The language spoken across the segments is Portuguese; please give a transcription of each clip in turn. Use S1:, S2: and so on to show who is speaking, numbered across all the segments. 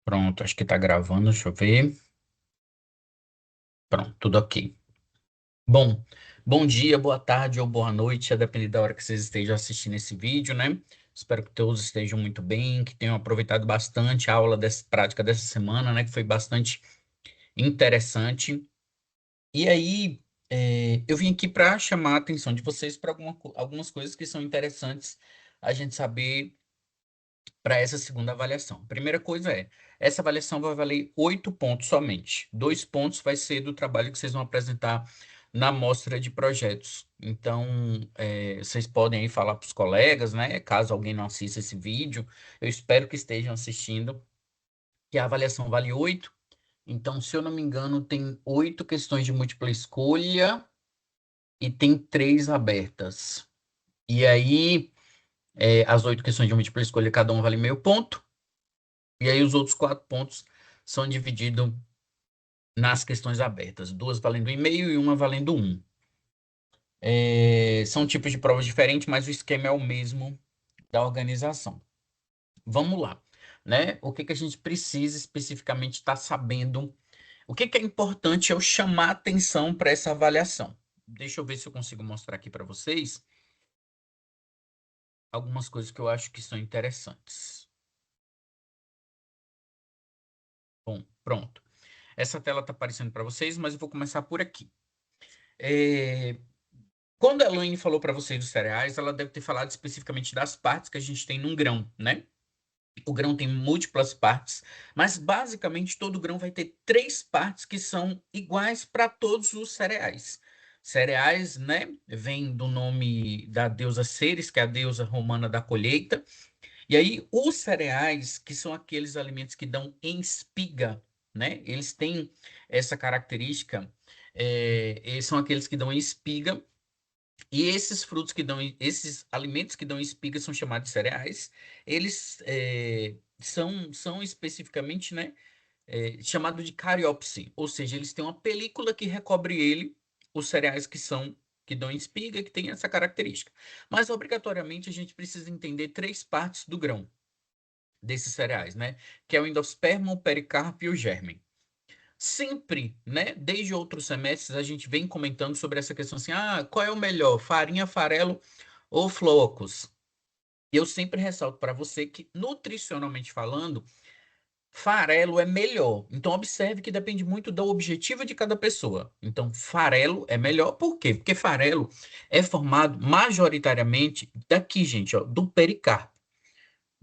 S1: Pronto, acho que tá gravando, deixa eu ver. Pronto, tudo ok. Bom, bom dia, boa tarde ou boa noite, a depender da hora que vocês estejam assistindo esse vídeo, né? Espero que todos estejam muito bem, que tenham aproveitado bastante a aula dessa prática dessa semana, né? Que foi bastante interessante. E aí, eu vim aqui para chamar a atenção de vocês para algumas coisas que são interessantes a gente saber para essa segunda avaliação. Primeira coisa essa avaliação vai valer 8 pontos somente. 2 pontos vai ser do trabalho que vocês vão apresentar na mostra de projetos. Então, vocês podem aí falar para os colegas, né? Caso alguém não assista esse vídeo, eu espero que estejam assistindo, que a avaliação vale 8. Então, se eu não me engano, tem 8 questões de múltipla escolha e tem 3 abertas. E aí, as 8 questões de múltipla escolha, cada uma vale meio ponto. E aí os outros 4 pontos são divididos nas questões abertas, duas valendo 1,5 e uma valendo 1. São tipos de provas diferentes, mas o esquema é o mesmo da organização. Vamos lá, né? O que que a gente precisa especificamente estar sabendo? O que que é importante eu chamar atenção para essa avaliação? Deixa eu ver se eu consigo mostrar aqui para vocês algumas coisas que eu acho que são interessantes. Bom, pronto. Essa tela está aparecendo para vocês, mas eu vou começar por aqui. É, Quando a Elaine falou para vocês dos cereais, ela deve ter falado especificamente das partes que a gente tem num grão, né? O grão tem múltiplas partes, mas basicamente todo grão vai ter 3 partes que são iguais para todos os cereais. Cereais, né, vem do nome da deusa Ceres, que é a deusa romana da colheita. E aí, os cereais, que são aqueles alimentos que dão em espiga, né? Eles têm essa característica, eles são aqueles que dão em espiga. E esses frutos que dão, esses alimentos que dão espigas são chamados de cereais. Eles são especificamente, né, chamado de cariopse, ou seja, eles têm uma película que recobre ele, os cereais que dão espiga, que tem essa característica. Mas obrigatoriamente a gente precisa entender 3 partes do grão desses cereais, né, que é o endosperma, o pericarpo e o germe. Sempre, né, desde outros semestres, a gente vem comentando sobre essa questão assim, qual é o melhor, farinha, farelo ou flocos? E eu sempre ressalto para você que, nutricionalmente falando, farelo é melhor. Então, observe que depende muito do objetivo de cada pessoa. Então, farelo é melhor, por quê? Porque farelo é formado majoritariamente daqui, gente, ó, do pericarpo.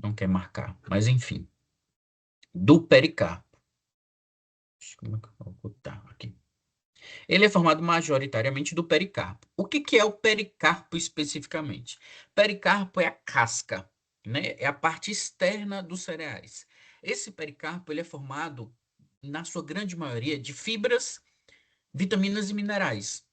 S1: Não quer marcar, mas enfim, do pericarpo. Como é que eu vou botar aqui? Ele é formado majoritariamente do pericarpo. O que que é o pericarpo especificamente? Pericarpo é a casca, né? É a parte externa dos cereais. Esse pericarpo ele é formado, na sua grande maioria, de fibras, vitaminas e minerais,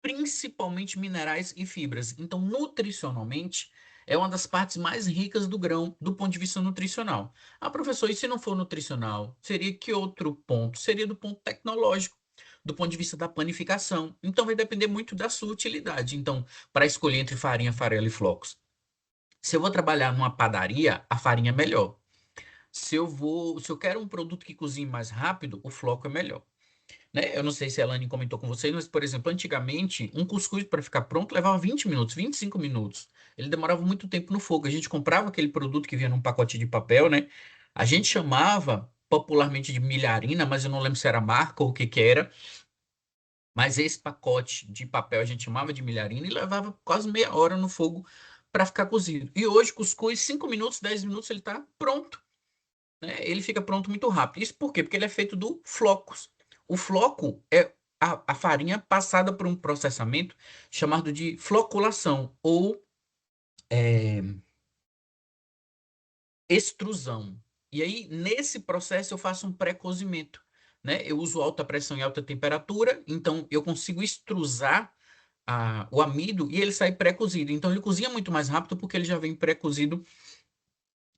S1: principalmente minerais e fibras. Então, nutricionalmente, é uma das partes mais ricas do grão do ponto de vista nutricional. Ah, professor, e se não for nutricional, seria que outro ponto? Seria do ponto tecnológico, do ponto de vista da panificação. Então, vai depender muito da sua utilidade. Então, para escolher entre farinha, farelo e flocos. Se eu vou trabalhar numa padaria, a farinha é melhor. Se eu quero um produto que cozinhe mais rápido, o floco é melhor, né? Eu não sei se a Elane comentou com vocês, mas, por exemplo, antigamente, um cuscuz para ficar pronto levava 20 minutos, 25 minutos. Ele demorava muito tempo no fogo. A gente comprava aquele produto que vinha num pacote de papel, né? A gente chamava popularmente de milharina, mas eu não lembro se era marca ou o que que era. Mas esse pacote de papel a gente chamava de milharina e levava quase meia hora no fogo para ficar cozido. E hoje, cuscuz, 5 minutos, 10 minutos, ele está pronto, né? Ele fica pronto muito rápido. Isso por quê? Porque ele é feito do flocos. O floco é a farinha passada por um processamento chamado de floculação ou é, extrusão. E aí, nesse processo, eu faço um pré-cozimento, né? Eu uso alta pressão e alta temperatura, então eu consigo extrusar o amido e ele sai pré-cozido. Então, ele cozinha muito mais rápido porque ele já vem pré-cozido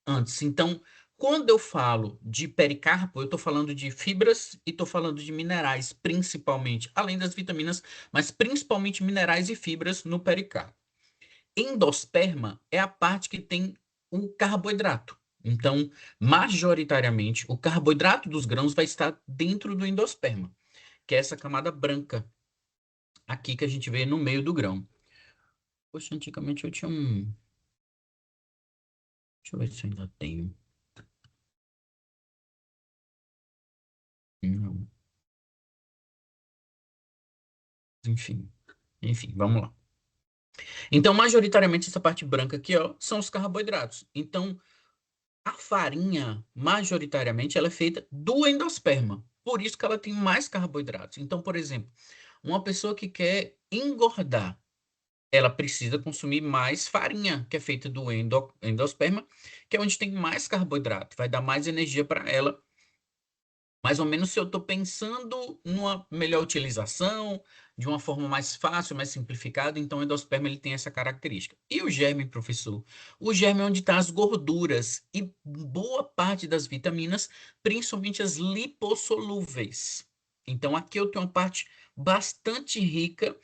S1: antes. Então, quando eu falo de pericarpo, eu estou falando de fibras e estou falando de minerais, principalmente, além das vitaminas, mas principalmente minerais e fibras no pericarpo. Endosperma é a parte que tem o carboidrato. Então, majoritariamente, o carboidrato dos grãos vai estar dentro do endosperma, que é essa camada branca aqui que a gente vê no meio do grão. Poxa, antigamente eu tinha um. Deixa eu ver se eu ainda tenho. Não. Enfim. Enfim, vamos lá. Então, majoritariamente, essa parte branca aqui, ó, são os carboidratos. Então, a farinha, majoritariamente, ela é feita do endosperma. Por isso que ela tem mais carboidratos. Então, por exemplo, uma pessoa que quer engordar, ela precisa consumir mais farinha, que é feita do endosperma, que é onde tem mais carboidrato. Vai dar mais energia para ela. Mais ou menos se eu estou pensando numa melhor utilização, de uma forma mais fácil, mais simplificada, então o endosperma ele tem essa característica. E o germe, professor? O germe é onde estão as gorduras e boa parte das vitaminas, principalmente as lipossolúveis. Então aqui eu tenho uma parte bastante rica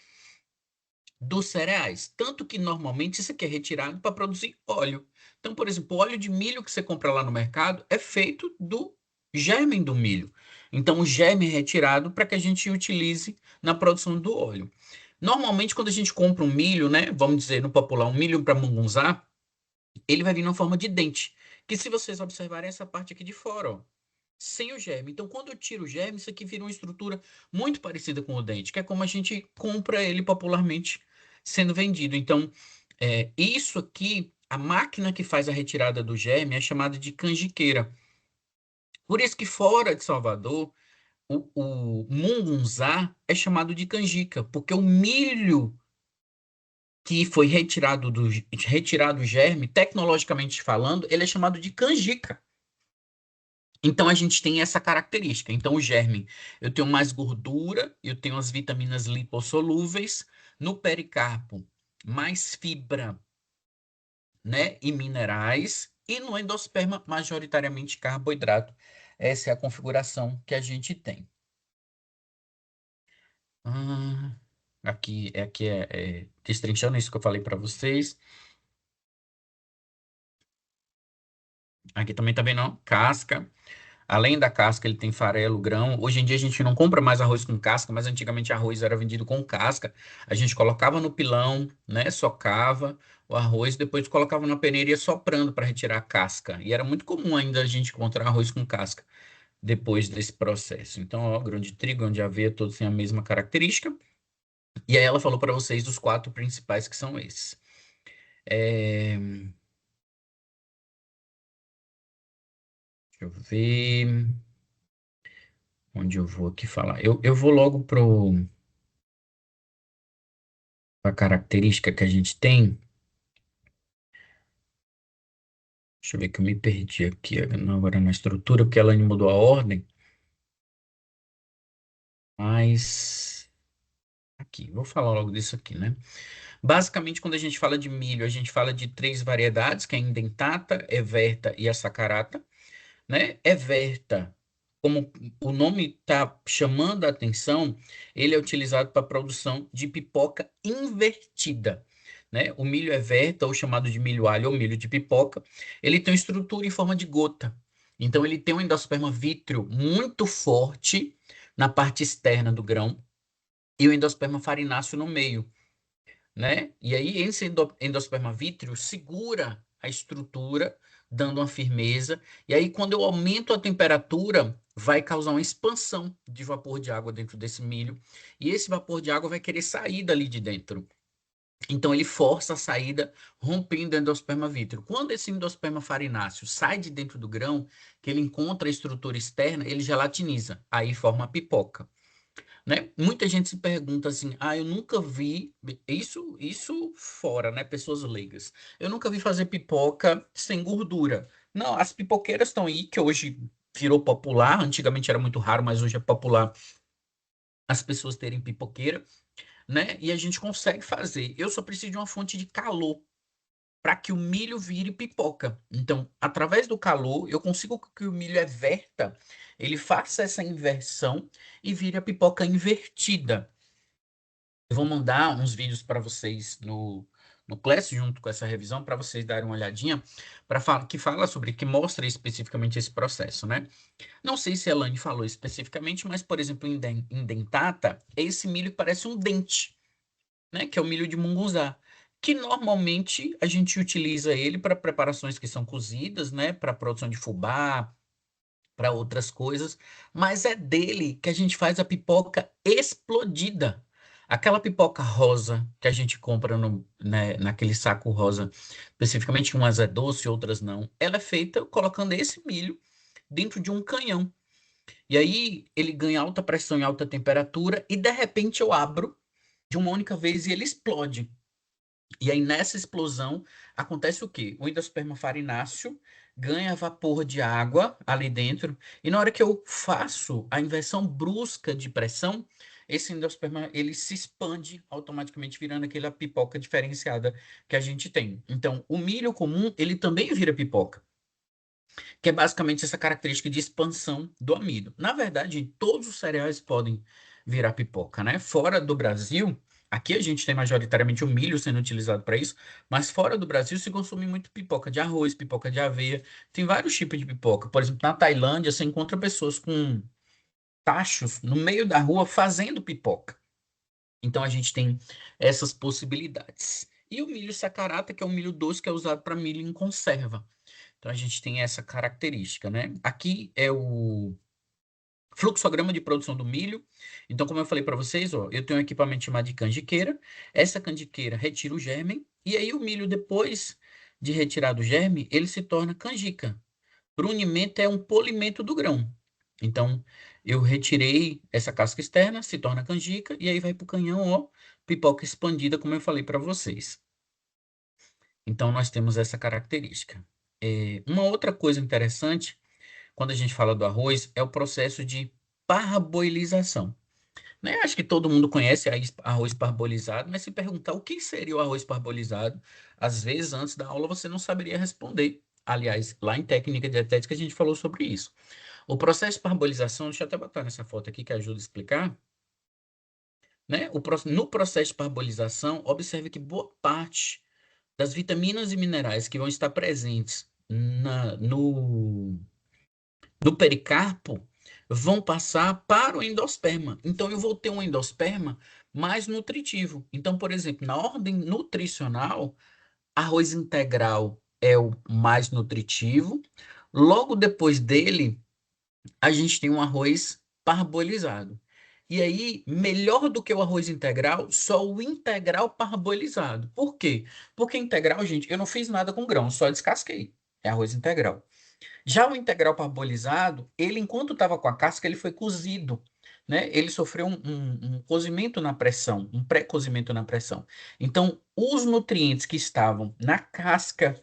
S1: dos cereais. Tanto que normalmente isso aqui é retirado para produzir óleo. Então, por exemplo, o óleo de milho que você compra lá no mercado é feito do germe do milho. Então, o germe é retirado para que a gente utilize na produção do óleo. Normalmente, quando a gente compra um milho, né, vamos dizer no popular, um milho para mungunzá, ele vai vir na forma de dente. Que se vocês observarem essa parte aqui de fora, ó, sem o germe. Então, quando eu tiro o germe, isso aqui vira uma estrutura muito parecida com o dente, que é como a gente compra ele popularmente sendo vendido. Então, isso aqui, a máquina que faz a retirada do germe é chamada de canjiqueira. Por isso que fora de Salvador, o mungunzá é chamado de canjica, porque o milho que foi retirado o germe, tecnologicamente falando, ele é chamado de canjica. Então a gente tem essa característica. Então o germe, eu tenho mais gordura, eu tenho as vitaminas lipossolúveis, no pericarpo, mais fibra, né, e minerais, e no endosperma, majoritariamente carboidrato. Essa é a configuração que a gente tem. Ah, aqui é destrinchando isso que eu falei para vocês. Aqui também tá vendo, ó, casca. Além da casca, ele tem farelo, grão. Hoje em dia a gente não compra mais arroz com casca, mas antigamente arroz era vendido com casca. A gente colocava no pilão, né? Socava o arroz, depois colocava na peneira e ia soprando para retirar a casca. E era muito comum ainda a gente encontrar arroz com casca depois desse processo. Então, ó, grão de trigo, grão de aveia, todos têm a mesma característica. E aí ela falou para vocês dos quatro principais que são esses. Deixa eu ver onde eu vou aqui falar. Eu vou logo para a característica que a gente tem. Deixa eu ver que eu me perdi aqui agora na estrutura, porque ela mudou a ordem. Mas aqui, vou falar logo disso aqui, né? Basicamente, quando a gente fala de milho, a gente fala de três variedades, que é a indentata, everta e a sacarata, né? Everta, como o nome está chamando a atenção, ele é utilizado para a produção de pipoca invertida, né? O milho everta, ou chamado de milho alho ou milho de pipoca, ele tem uma estrutura em forma de gota. Então, ele tem um endosperma vítreo muito forte na parte externa do grão e o endosperma farináceo no meio, né? E aí esse endosperma vítreo segura a estrutura, dando uma firmeza. E aí quando eu aumento a temperatura, vai causar uma expansão de vapor de água dentro desse milho. E esse vapor de água vai querer sair dali de dentro. Então ele força a saída, rompendo o endosperma vítreo. Quando esse endosperma farináceo sai de dentro do grão, que ele encontra a estrutura externa, ele gelatiniza. Aí forma a pipoca, né? Muita gente se pergunta assim, eu nunca vi isso fora, né? Pessoas leigas. Eu nunca vi fazer pipoca sem gordura. Não, as pipoqueiras estão aí, que hoje virou popular. Antigamente era muito raro, mas hoje é popular as pessoas terem pipoqueira, né? E a gente consegue fazer. Eu só preciso de uma fonte de calor para que o milho vire pipoca. Então, através do calor, eu consigo que o milho everta, ele faça essa inversão e vire a pipoca invertida. Eu vou mandar uns vídeos para vocês no Class, junto com essa revisão, para vocês darem uma olhadinha, que fala sobre, que mostra especificamente esse processo, né? Não sei se a Elaine falou especificamente, mas, por exemplo, em dentata, é esse milho que parece um dente, né? Que é o milho de munguzá, que normalmente a gente utiliza ele para preparações que são cozidas, né? Para produção de fubá, para outras coisas, mas é dele que a gente faz a pipoca explodida. Aquela pipoca rosa que a gente compra né, naquele saco rosa, especificamente umas é doce, outras não, ela é feita colocando esse milho dentro de um canhão. E aí ele ganha alta pressão e alta temperatura, e de repente eu abro de uma única vez e ele explode. E aí, nessa explosão, acontece o quê? O endosperma farináceo ganha vapor de água ali dentro, e na hora que eu faço a inversão brusca de pressão, esse endosperma ele se expande automaticamente, virando aquela pipoca diferenciada que a gente tem. Então, o milho comum, ele também vira pipoca, que é basicamente essa característica de expansão do amido. Na verdade, todos os cereais podem virar pipoca, né? Fora do Brasil, aqui a gente tem majoritariamente o milho sendo utilizado para isso, mas fora do Brasil se consome muito pipoca de arroz, pipoca de aveia, tem vários tipos de pipoca. Por exemplo, na Tailândia, você encontra pessoas com tachos no meio da rua fazendo pipoca. Então a gente tem essas possibilidades. E o milho sacarata, que é um milho doce que é usado para milho em conserva. Então a gente tem essa característica, né? Aqui é o fluxograma de produção do milho. Então, como eu falei para vocês, ó, eu tenho um equipamento chamado de canjiqueira. Essa canjiqueira retira o germe e aí o milho, depois de retirado o germe, ele se torna canjica. Brunimento é um polimento do grão. Então, eu retirei essa casca externa, se torna canjica e aí vai para o canhão, ó, pipoca expandida, como eu falei para vocês. Então, nós temos essa característica. Uma outra coisa interessante, quando a gente fala do arroz, é o processo de parboilização. Né? Acho que todo mundo conhece arroz parbolizado, mas se perguntar o que seria o arroz parbolizado, às vezes antes da aula você não saberia responder. Aliás, lá em técnica dietética a gente falou sobre isso. O processo de parabolização, deixa eu até botar nessa foto aqui que ajuda a explicar, né? No processo de parabolização, observe que boa parte das vitaminas e minerais que vão estar presentes no pericarpo vão passar para o endosperma. Então, eu vou ter um endosperma mais nutritivo. Então, por exemplo, na ordem nutricional, arroz integral é o mais nutritivo. Logo depois dele, a gente tem um arroz parbolizado. E aí, melhor do que o arroz integral, só o integral parbolizado. Por quê? Porque integral, gente, eu não fiz nada com grão, só descasquei. É arroz integral. Já o integral parbolizado, ele, enquanto estava com a casca, ele foi cozido, né? Ele sofreu um cozimento na pressão, um pré-cozimento na pressão. Então, os nutrientes que estavam na casca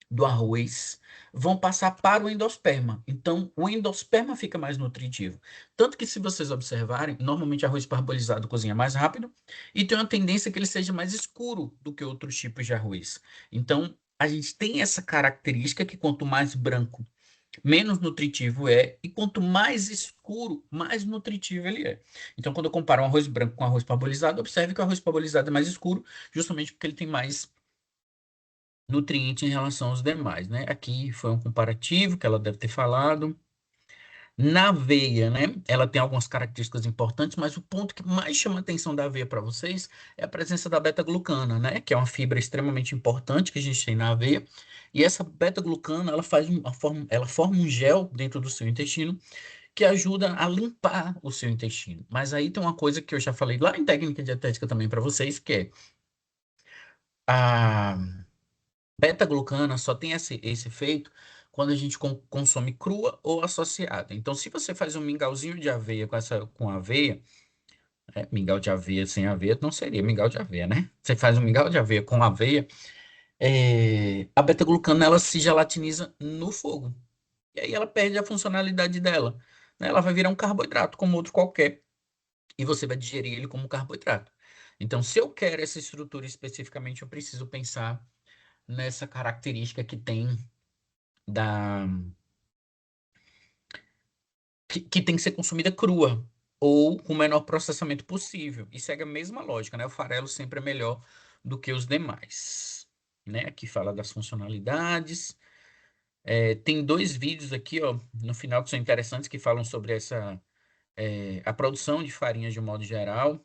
S1: do arroz vão passar para o endosperma. Então, o endosperma fica mais nutritivo. Tanto que, se vocês observarem, normalmente arroz parbolizado cozinha mais rápido e tem uma tendência que ele seja mais escuro do que outros tipos de arroz. Então, a gente tem essa característica que quanto mais branco, menos nutritivo é, e quanto mais escuro, mais nutritivo ele é. Então, quando eu comparo um arroz branco com arroz parbolizado, observe que o arroz parbolizado é mais escuro, justamente porque ele tem mais nutriente em relação aos demais, né? Aqui foi um comparativo que ela deve ter falado. Na aveia, né? Ela tem algumas características importantes, mas o ponto que mais chama a atenção da aveia para vocês é a presença da beta-glucana, né? Que é uma fibra extremamente importante que a gente tem na aveia. E essa beta-glucana, ela forma um gel dentro do seu intestino que ajuda a limpar o seu intestino. Mas aí tem uma coisa que eu já falei lá em técnica dietética também para vocês, que é a beta-glucana só tem esse efeito quando a gente consome crua ou associada. Então, se você faz um mingauzinho de aveia com aveia, mingau de aveia sem aveia não seria mingau de aveia, né? Você faz um mingau de aveia com aveia, a beta-glucana ela se gelatiniza no fogo. E aí ela perde a funcionalidade dela, né? Ela vai virar um carboidrato como outro qualquer e você vai digerir ele como carboidrato. Então, se eu quero essa estrutura especificamente, eu preciso pensar nessa característica que tem da que tem que ser consumida crua ou com o menor processamento possível. E segue a mesma lógica, né? O farelo sempre é melhor do que os demais, né? Aqui fala das funcionalidades. Tem 2 vídeos aqui, ó, no final que são interessantes, que falam sobre a produção de farinhas de um modo geral.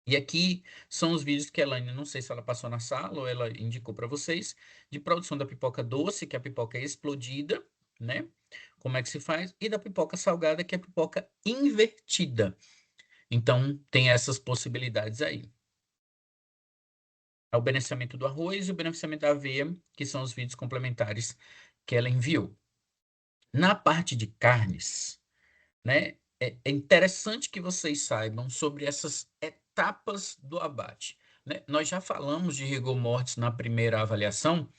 S1: E aqui são os vídeos que a Elaine, não sei se ela passou na sala ou ela indicou para vocês, de produção da pipoca doce, que é a pipoca explodida, né? Como é que se faz? E da pipoca salgada, que é a pipoca invertida. Então, tem essas possibilidades aí. O beneficiamento do arroz e o beneficiamento da aveia, que são os vídeos complementares que ela enviou. Na parte de carnes, né? É interessante que vocês saibam sobre essas etapas do abate, né? Nós já falamos de rigor mortis na primeira avaliação,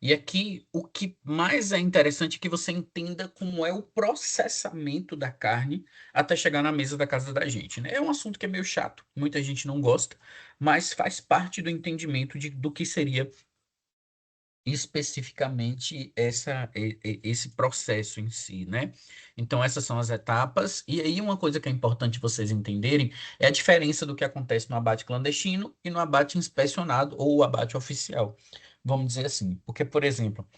S1: e aqui o que mais é interessante é que você entenda como é o processamento da carne até chegar na mesa da casa da gente, né? É um assunto que é meio chato, muita gente não gosta, mas faz parte do entendimento do que seria especificamente esse processo em si, né? Então, essas são as etapas. E aí, uma coisa que é importante vocês entenderem é a diferença do que acontece no abate clandestino e no abate inspecionado ou o abate oficial. Vamos dizer assim. Porque, por exemplo,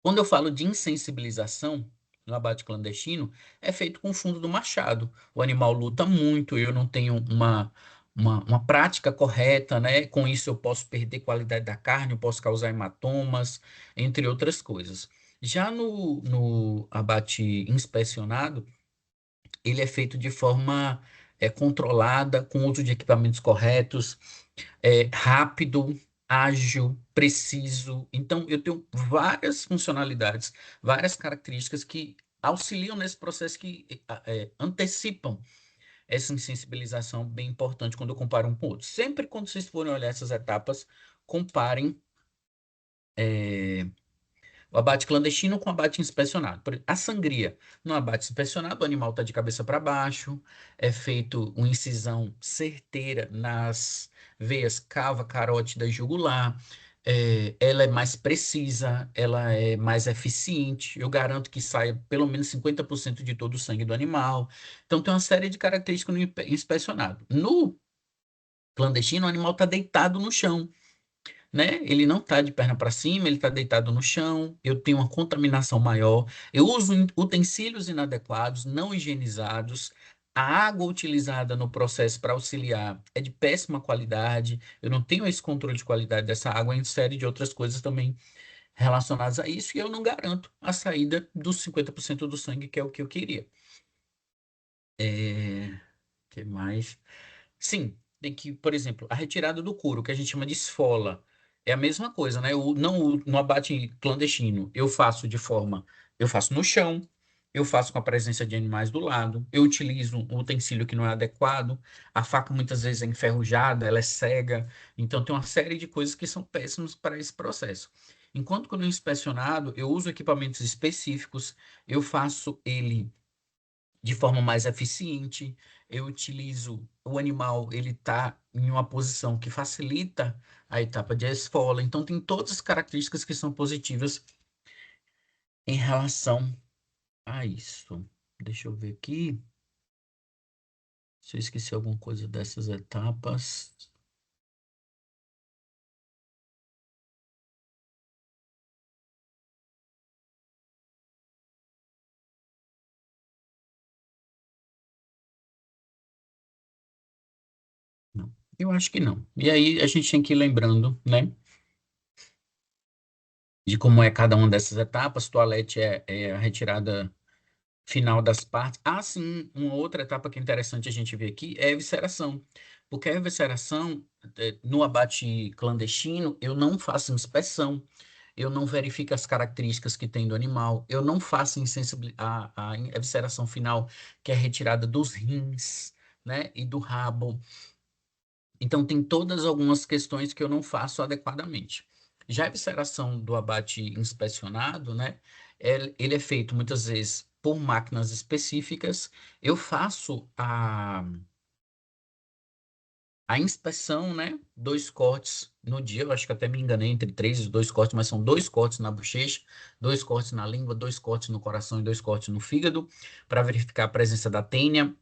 S1: quando eu falo de insensibilização no abate clandestino, é feito com o fundo do machado. O animal luta muito, eu não tenho uma prática correta, né? Com isso eu posso perder qualidade da carne, eu posso causar hematomas, entre outras coisas. Já no abate inspecionado, ele é feito de forma controlada, com uso de equipamentos corretos, rápido, ágil, preciso. Então, eu tenho várias funcionalidades, várias características que auxiliam nesse processo que antecipam essa insensibilização bem importante quando eu comparo um com o outro. Sempre quando vocês forem olhar essas etapas, comparem o abate clandestino com o abate inspecionado. A sangria, no abate inspecionado, o animal está de cabeça para baixo, é feito uma incisão certeira nas veias cava, carótida e jugular. Ela é mais precisa, ela é mais eficiente. Eu garanto que saia pelo menos 50% de todo o sangue do animal. Então, tem uma série de características no inspecionado. No clandestino, o animal está deitado no chão, né? Ele não está de perna para cima, ele está deitado no chão, eu tenho uma contaminação maior, eu uso utensílios inadequados, não higienizados, a água utilizada no processo para auxiliar é de péssima qualidade, eu não tenho esse controle de qualidade dessa água, em série de outras coisas também relacionadas a isso, e eu não garanto a saída dos 50% do sangue, que é o que eu queria. Que mais? Sim, tem que, por exemplo, a retirada do couro, que a gente chama de esfola, é a mesma coisa, né? No abate clandestino, eu faço no chão, eu faço com a presença de animais do lado, eu utilizo um utensílio que não é adequado, a faca muitas vezes é enferrujada, ela é cega, então tem uma série de coisas que são péssimas para esse processo. Enquanto quando eu inspecionado, eu uso equipamentos específicos, eu faço ele de forma mais eficiente. Eu utilizo o animal, ele está em uma posição que facilita a etapa de esfola. Então, tem todas as características que são positivas em relação a isso. Deixa eu ver aqui se eu esqueci alguma coisa dessas etapas. Não, eu acho que não. E aí a gente tem que ir lembrando, né, de como é cada uma dessas etapas. Toalete é a retirada final das partes. Ah, sim, uma outra etapa que é interessante a gente ver aqui é a evisceração. Porque a evisceração, no abate clandestino, eu não faço inspeção, eu não verifico as características que tem do animal, eu não faço a evisceração final, que é a retirada dos rins, né, e do rabo. Então, tem todas algumas questões que eu não faço adequadamente. Já a evisceração do abate inspecionado, né, ele é feito muitas vezes por máquinas específicas. Eu faço a inspeção, né, 2 cortes no dia. Eu acho que até me enganei entre 3 e 2 cortes, mas são 2 cortes na bochecha, 2 cortes na língua, 2 cortes no coração e 2 cortes no fígado, para verificar a presença da tênia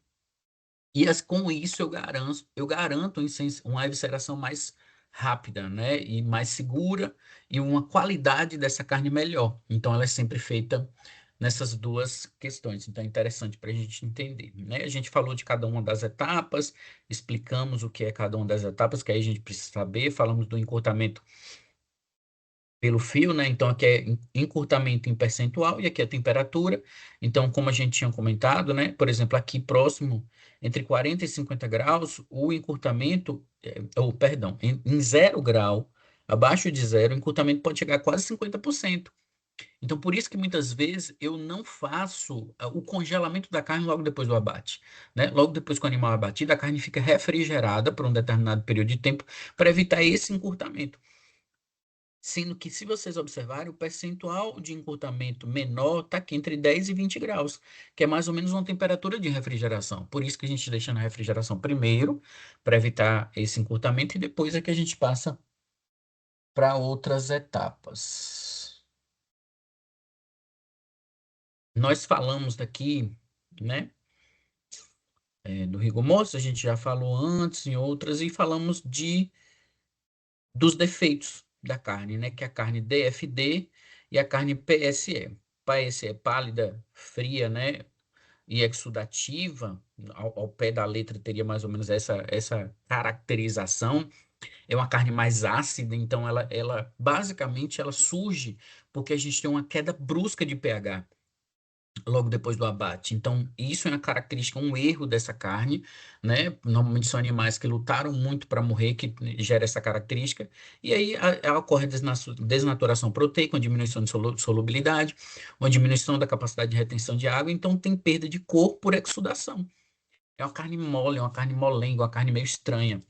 S1: Com isso eu garanto uma evisceração mais rápida, né? E mais segura e uma qualidade dessa carne melhor. Então ela é sempre feita nessas duas questões. Então é interessante para a gente entender, né? A gente falou de cada uma das etapas, explicamos o que é cada uma das etapas, que aí a gente precisa saber, falamos do encurtamento pelo fio, né? Então aqui é encurtamento em percentual e aqui é a temperatura. Então, como a gente tinha comentado, né? Por exemplo, aqui próximo, entre 40 e 50 graus, o encurtamento, ou perdão, em 0 grau, abaixo de zero, o encurtamento pode chegar a quase 50%. Então, por isso que muitas vezes eu não faço o congelamento da carne logo depois do abate, né? Logo depois que o animal é abatido, a carne fica refrigerada por um determinado período de tempo para evitar esse encurtamento. Sendo que, se vocês observarem, o percentual de encurtamento menor está aqui entre 10 e 20 graus, que é mais ou menos uma temperatura de refrigeração. Por isso que a gente deixa na refrigeração primeiro, para evitar esse encurtamento, e depois é que a gente passa para outras etapas. Nós falamos daqui, né, do rigor mortis, a gente já falou antes em outras, e falamos dos defeitos da carne, né? Que é a carne DFD e a carne PSE. PSE pálida, fria, né? E exudativa, ao pé da letra teria mais ou menos essa caracterização. É uma carne mais ácida, então ela basicamente ela surge porque a gente tem uma queda brusca de pH logo depois do abate. Então, isso é uma característica, um erro dessa carne, né? Normalmente são animais que lutaram muito para morrer, que gera essa característica. E aí ocorre a desnaturação proteica, uma diminuição de solubilidade, uma diminuição da capacidade de retenção de água, então tem perda de cor por exsudação. É uma carne mole, é uma carne molenga, uma carne meio estranha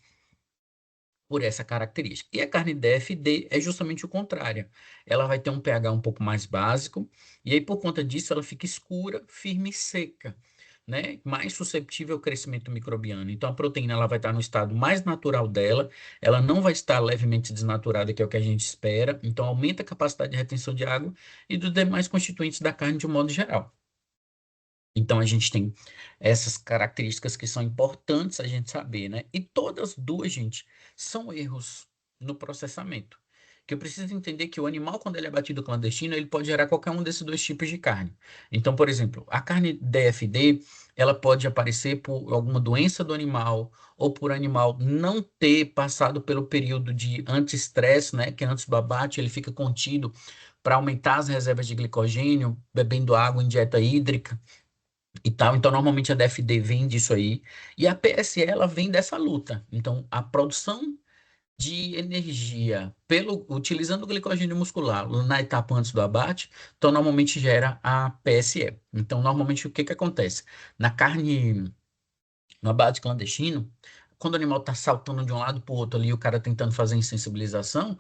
S1: por essa característica. E a carne DFD é justamente o contrário. Ela vai ter um pH um pouco mais básico, e aí por conta disso ela fica escura, firme e seca, né? Mais susceptível ao crescimento microbiano. Então a proteína ela vai estar no estado mais natural dela, ela não vai estar levemente desnaturada, que é o que a gente espera. Então aumenta a capacidade de retenção de água e dos demais constituintes da carne de um modo geral. Então a gente tem essas características que são importantes a gente saber, né? E todas duas, gente, são erros no processamento. Que eu preciso entender que o animal, quando ele é abatido clandestino, ele pode gerar qualquer um desses dois tipos de carne. Então, por exemplo, a carne DFD, ela pode aparecer por alguma doença do animal ou por animal não ter passado pelo período de anti-estresse, né? Que antes do abate ele fica contido para aumentar as reservas de glicogênio, bebendo água em dieta hídrica e tal. Então, normalmente a DFD vem disso aí. E a PSE, ela vem dessa luta. Então, a produção de energia utilizando o glicogênio muscular na etapa antes do abate, então normalmente gera a PSE. Então, normalmente o que que acontece? Na carne, no abate clandestino, quando o animal está saltando de um lado para o outro ali, o cara tentando fazer insensibilização,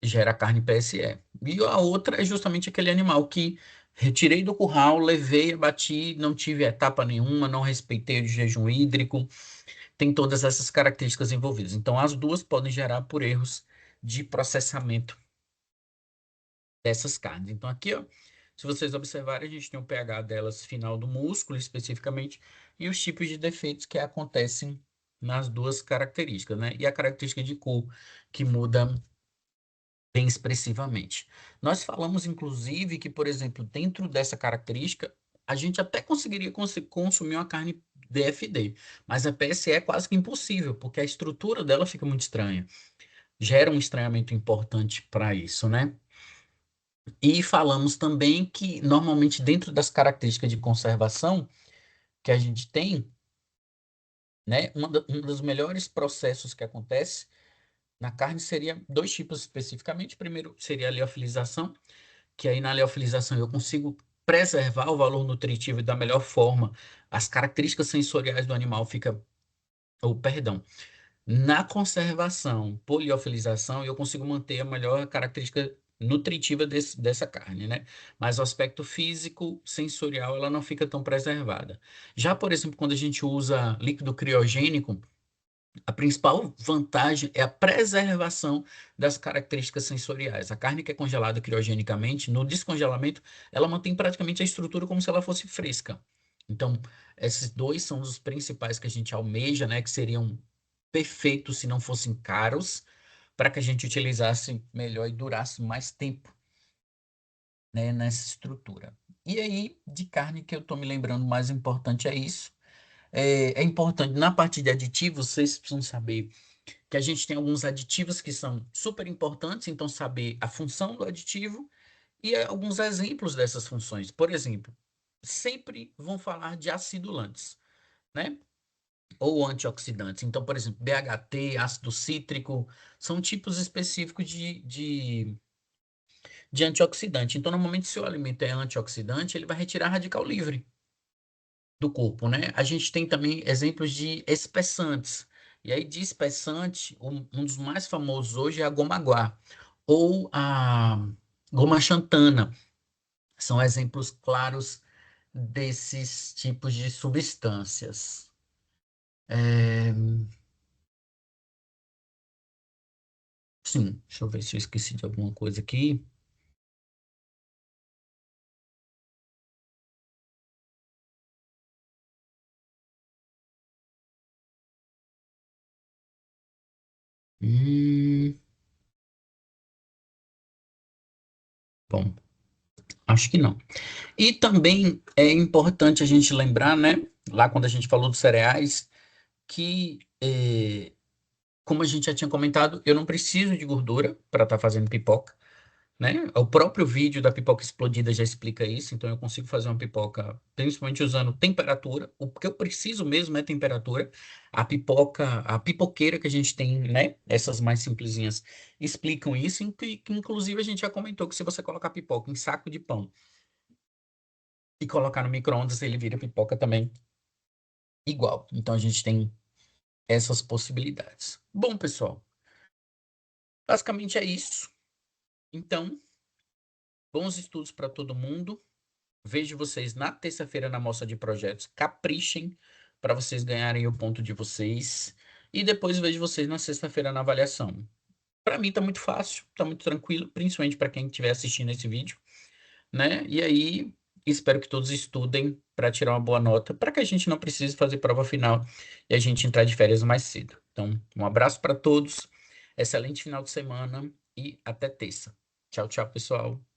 S1: gera carne PSE. E a outra é justamente aquele animal que retirei do curral, levei, abati, não tive etapa nenhuma, não respeitei o jejum hídrico, tem todas essas características envolvidas. Então, as duas podem gerar por erros de processamento dessas carnes. Então, aqui, ó, se vocês observarem, a gente tem o pH delas final do músculo, especificamente, e os tipos de defeitos que acontecem nas duas características, né? E a característica de cor, que muda bem expressivamente. Nós falamos, inclusive, que, por exemplo, dentro dessa característica, a gente até conseguiria consumir uma carne DFD, mas a PSE é quase que impossível, porque a estrutura dela fica muito estranha. Gera um estranhamento importante para isso, né? E falamos também que, normalmente, dentro das características de conservação que a gente tem, né, um dos melhores processos que acontece na carne seria dois tipos especificamente. Primeiro seria a liofilização, que aí na liofilização eu consigo preservar o valor nutritivo da melhor forma, as características sensoriais do animal fica, ou perdão, na conservação por liofilização eu consigo manter a melhor característica nutritiva dessa carne, né? Mas o aspecto físico, sensorial, ela não fica tão preservada. Já, por exemplo, quando a gente usa líquido criogênico, a principal vantagem é a preservação das características sensoriais. A carne que é congelada criogenicamente, no descongelamento, ela mantém praticamente a estrutura como se ela fosse fresca. Então, esses dois são os principais que a gente almeja, né? Que seriam perfeitos se não fossem caros, para que a gente utilizasse melhor e durasse mais tempo, né, nessa estrutura. E aí, de carne que eu estou me lembrando, mais importante é isso. É importante, na parte de aditivos, vocês precisam saber que a gente tem alguns aditivos que são super importantes, então saber a função do aditivo e alguns exemplos dessas funções. Por exemplo, sempre vão falar de acidulantes, né? Ou antioxidantes. Então, por exemplo, BHT, ácido cítrico, são tipos específicos de antioxidante. Então, normalmente, se o alimento é antioxidante, ele vai retirar radical livre do corpo, né? A gente tem também exemplos de espessantes. E aí, de espessante, um dos mais famosos hoje é a goma-guá ou a goma xantana. São exemplos claros desses tipos de substâncias. É, sim, deixa eu ver se eu esqueci de alguma coisa aqui. Hum, bom, acho que não. E também é importante a gente lembrar, né, lá quando a gente falou dos cereais, que, como a gente já tinha comentado, eu não preciso de gordura para estar fazendo pipoca, né? O próprio vídeo da pipoca explodida já explica isso, então eu consigo fazer uma pipoca, principalmente usando temperatura. O que eu preciso mesmo é temperatura. A pipoca, a pipoqueira que a gente tem, né? Essas mais simplesinhas explicam isso, que inclusive a gente já comentou que se você colocar pipoca em saco de pão e colocar no micro-ondas, ele vira pipoca também igual. Então a gente tem essas possibilidades. Bom, pessoal, basicamente é isso. Então, bons estudos para todo mundo. Vejo vocês na terça-feira na mostra de projetos. Caprichem para vocês ganharem o ponto de vocês. E depois vejo vocês na sexta-feira na avaliação. Para mim tá muito fácil, tá muito tranquilo, principalmente para quem estiver assistindo esse vídeo, né? E aí, espero que todos estudem para tirar uma boa nota, para que a gente não precise fazer prova final e a gente entrar de férias mais cedo. Então, um abraço para todos, excelente final de semana e até terça. Tchau, tchau, pessoal.